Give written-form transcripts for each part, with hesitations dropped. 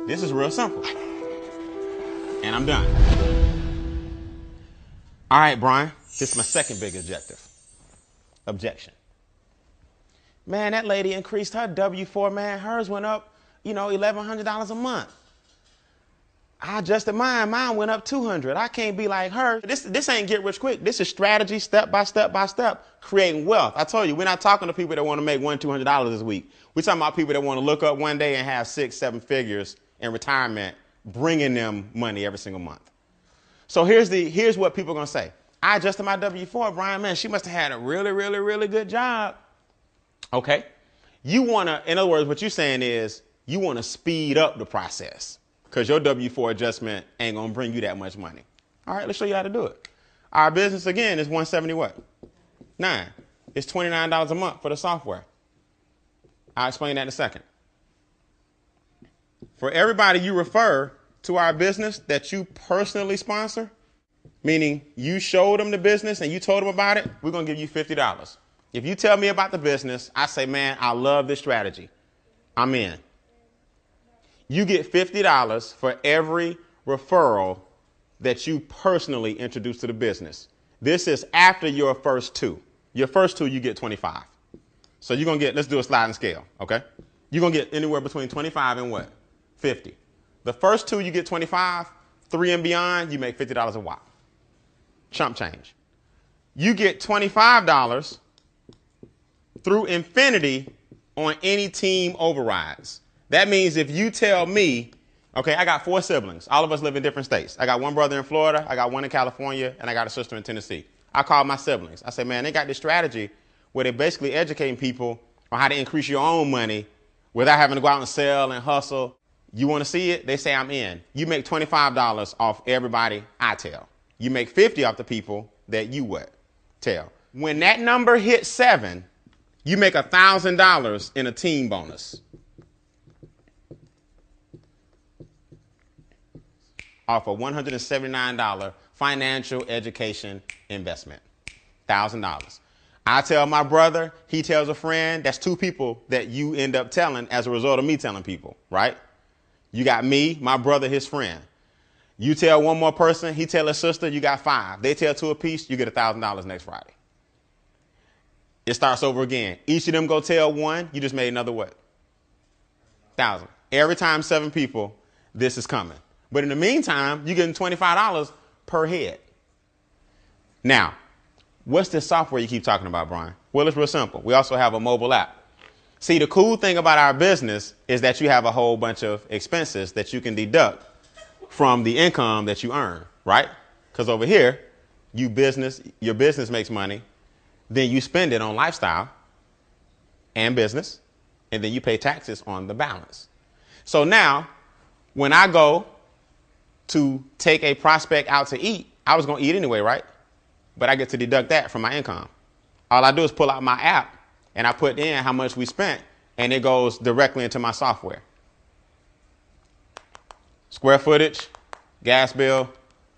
This is real simple. And I'm done. All right, Brian, this is my second big objection. Man, that lady increased her W-4, man. Hers went up, $1,100 a month. I adjusted mine. Mine went up $200. I can't be like her. This ain't get rich quick. This is strategy, step by step, creating wealth. I told you, we're not talking to people that want to make $200 this week. We're talking about people that want to look up one day and have 6, 7 figures in retirement, bringing them money every single month. So here's what people are going to say. I adjusted my W-4, Brian. Man, she must have had a really, really, really good job. Okay. In other words, what you're saying is you want to speed up the process because your W-4 adjustment ain't going to bring you that much money. All right, let's show you how to do it. Our business, again, is $170 what? 9. It's $29 a month for the software. I'll explain that in a second. For everybody you refer to our business that you personally sponsor, meaning you showed them the business and you told them about it, we're going to give you $50. If you tell me about the business, I say, man, I love this strategy. I'm in. You get $50 for every referral that you personally introduce to the business. This is after your first 2. Your first 2, you get 25. So you're going to get, let's do a sliding scale, okay? You're going to get anywhere between 25 and what? 50. The first 2, you get 25. 3 and beyond, you make $50 a whop. Chump change. You get $25 through infinity on any team overrides. That means if you tell me, okay, I got 4 siblings. All of us live in different states. I got one brother in Florida, I got one in California, and I got a sister in Tennessee. I call my siblings. I say, man, they got this strategy where they're basically educating people on how to increase your own money without having to go out and sell and hustle. You want to see it? They say I'm in. You make $25 off everybody I tell. You make 50 off the people that you what? Tell. When that number hits 7, you make $1,000 in a team bonus. Off a $179 financial education investment. $1,000. I tell my brother, he tells a friend. That's 2 people that you end up telling as a result of me telling people, right? You got me, my brother, his friend. You tell one more person, he tell his sister, you got 5. They tell 2 apiece, you get $1,000 next Friday. It starts over again. Each of them go tell 1, you just made another what? 1,000. Every time 7 people, this is coming. But in the meantime, you're getting $25 per head. Now, what's this software you keep talking about, Brian? Well, it's real simple. We also have a mobile app. See, the cool thing about our business is that you have a whole bunch of expenses that you can deduct from the income that you earn, right? Because over here, your business makes money, then you spend it on lifestyle and business, and then you pay taxes on the balance. So now, when I go to take a prospect out to eat, I was going to eat anyway, right? But I get to deduct that from my income. All I do is pull out my app and I put in how much we spent and it goes directly into my software. Square footage, gas bill,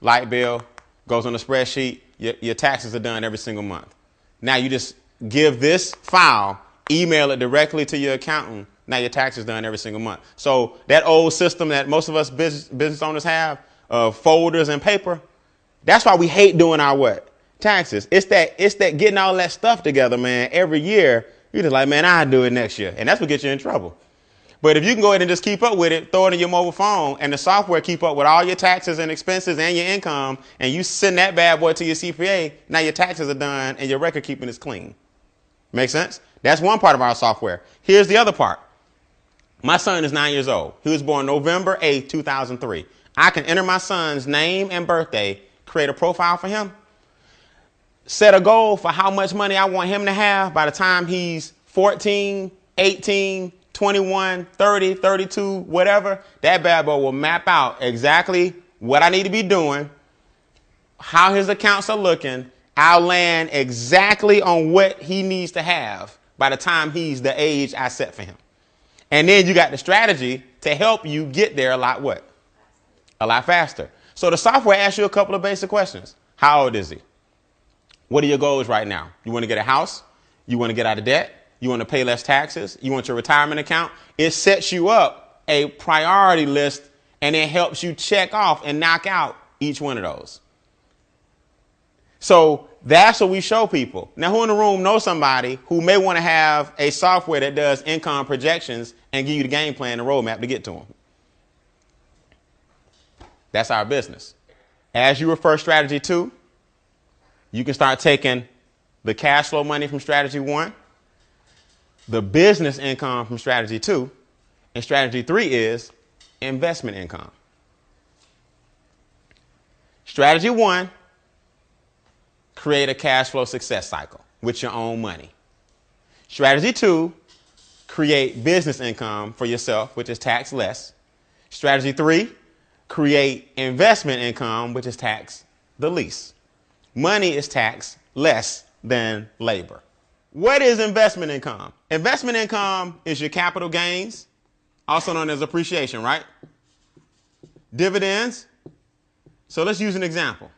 light bill, goes on a spreadsheet. Your taxes are done every single month. Now you just give this file, email it directly to your accountant. Now your tax is done every single month. So that old system that most of us business owners have of folders and paper, that's why we hate doing our what? Taxes. It's that getting all that stuff together, man. Every year, you're just like, man, I'll do it next year. And that's what gets you in trouble. But if you can go ahead and just keep up with it, throw it in your mobile phone, and the software keep up with all your taxes and expenses and your income, and you send that bad boy to your CPA, now your taxes are done and your record keeping is clean. Make sense? That's one part of our software. Here's the other part. My son is 9 years old. He was born November 8, 2003. I can enter my son's name and birthday, create a profile for him, set a goal for how much money I want him to have by the time he's 14, 18, 21, 30, 32, whatever. That bad boy will map out exactly what I need to be doing, how his accounts are looking. I'll land exactly on what he needs to have by the time he's the age I set for him. And then you got the strategy to help you get there a lot what? A lot faster. So the software asks you a couple of basic questions. How old is he? What are your goals right now? You want to get a house? You want to get out of debt? You want to pay less taxes? You want your retirement account? It sets you up a priority list, and it helps you check off and knock out each one of those. So that's what we show people. Now, who in the room knows somebody who may want to have a software that does income projections and give you the game plan and roadmap to get to them? That's our business. As you refer strategy 2, you can start taking the cash flow money from strategy 1, the business income from strategy 2, and strategy 3 is investment income. Strategy 1, create a cash flow success cycle with your own money. Strategy 2, create business income for yourself, which is tax less. Strategy 3, create investment income, which is tax the least. Money is taxed less than labor. What is investment income? Investment income is your capital gains, also known as appreciation, right? Dividends. So let's use an example.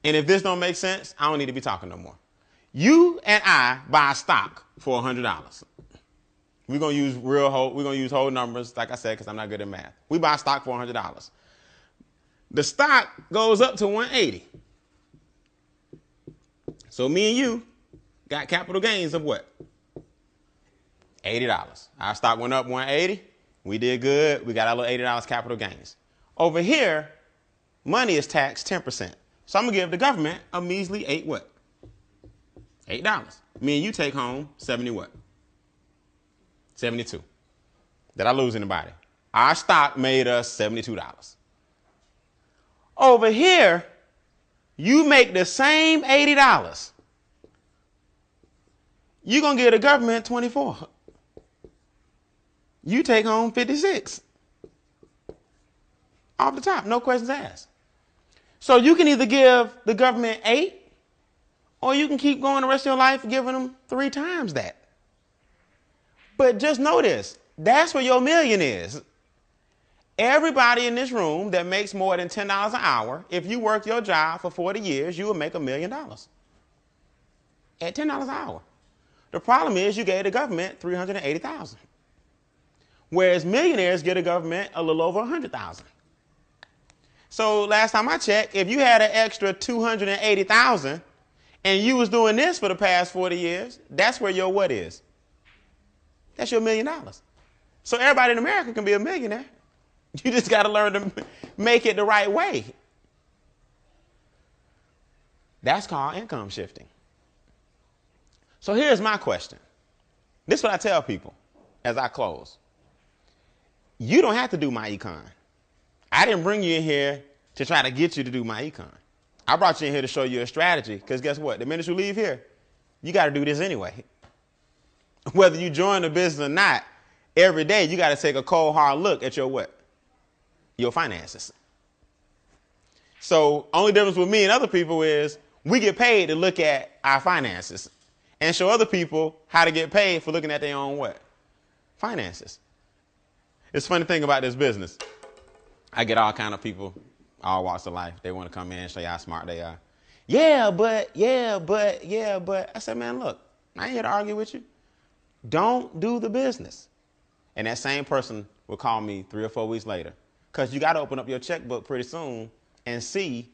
And if this don't make sense, I don't need to be talking no more. You and I buy stock for $100. We're gonna use whole numbers, like I said, because I'm not good at math. We buy stock for $100. The stock goes up to 180. So me and you got capital gains of what? $80. Our stock went up 180. We did good. We got our little $80 capital gains. Over here, money is taxed 10%. So I'm gonna give the government a measly $8. Me and you take home 70 what? 72. Did I lose anybody? Our stock made us $72. Over here, you make the same $80. You're going to give the government 24. You take home 56. Off the top, no questions asked. So you can either give the government 8, or you can keep going the rest of your life giving them 3 times that. But just know this, that's where your million is. Everybody in this room that makes more than $10 an hour, if you work your job for 40 years, you will make $1 million at $10 an hour. The problem is you gave the government $380,000, whereas millionaires get the government a little over $100,000. So last time I checked, if you had an extra $280,000 and you was doing this for the past 40 years, that's where your what is. That's your $1 million. So everybody in America can be a millionaire. You just got to learn to make it the right way. That's called income shifting. So here's my question. This is what I tell people as I close. You don't have to do my econ. I didn't bring you in here to try to get you to do my econ. I brought you in here to show you a strategy, because guess what? The minute you leave here, you got to do this anyway. Whether you join the business or not, every day you got to take a cold, hard look at your what? Your finances. So only difference with me and other people is we get paid to look at our finances and show other people how to get paid for looking at their own what? Finances. It's a funny thing about this business. I get all kind of people, all walks of life. They want to come in and show you how smart they are. Yeah, but. I said, man, look, I ain't here to argue with you. Don't do the business. And that same person will call me 3 or 4 weeks later, because you got to open up your checkbook pretty soon and see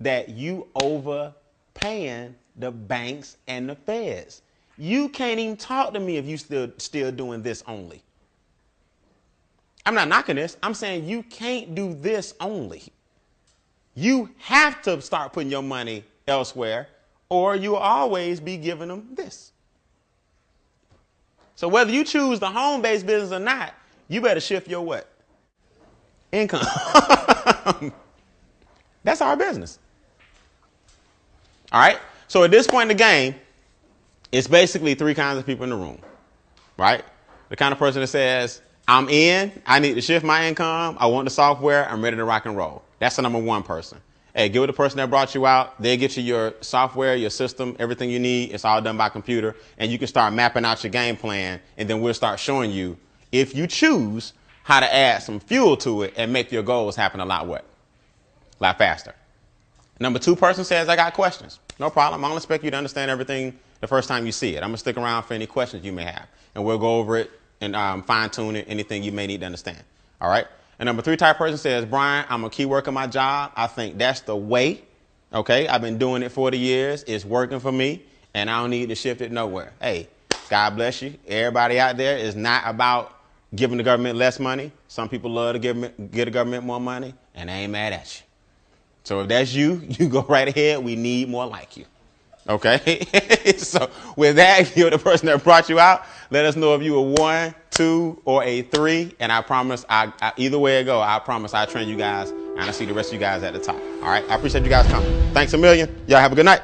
that you overpaying the banks and the feds. You can't even talk to me if you still doing this only. I'm not knocking this. I'm saying you can't do this only. You have to start putting your money elsewhere, or you'll always be giving them this. So whether you choose the home-based business or not, you better shift your what? Income. That's our business. All right? So at this point in the game, it's basically 3 kinds of people in the room, right? The kind of person that says, I'm in, I need to shift my income, I want the software, I'm ready to rock and roll. That's the number 1 person. Hey, get with the person that brought you out. They'll get you your software, your system, everything you need. It's all done by computer. And you can start mapping out your game plan. And then we'll start showing you, if you choose, how to add some fuel to it and make your goals happen a lot what? A lot faster. Number 2 person says, I got questions. No problem. I don't expect you to understand everything the first time you see it. I'm going to stick around for any questions you may have. And we'll go over it and fine tune it, anything you may need to understand. All right. And number 3 type person says, Brian, I'm going to keep working my job. I think that's the way. OK, I've been doing it 40 years. It's working for me and I don't need to shift it nowhere. Hey, God bless you. Everybody out there is not about giving the government less money. Some people love to give the government more money and they ain't mad at you. So if that's you, you go right ahead. We need more like you. OK, so with that, if you're the person that brought you out, let us know if you were 1, 2, or a 3. And I promise, either way it go, I promise I'll train you guys and I'll see the rest of you guys at the top. All right. I appreciate you guys coming. Thanks a million. Y'all have a good night.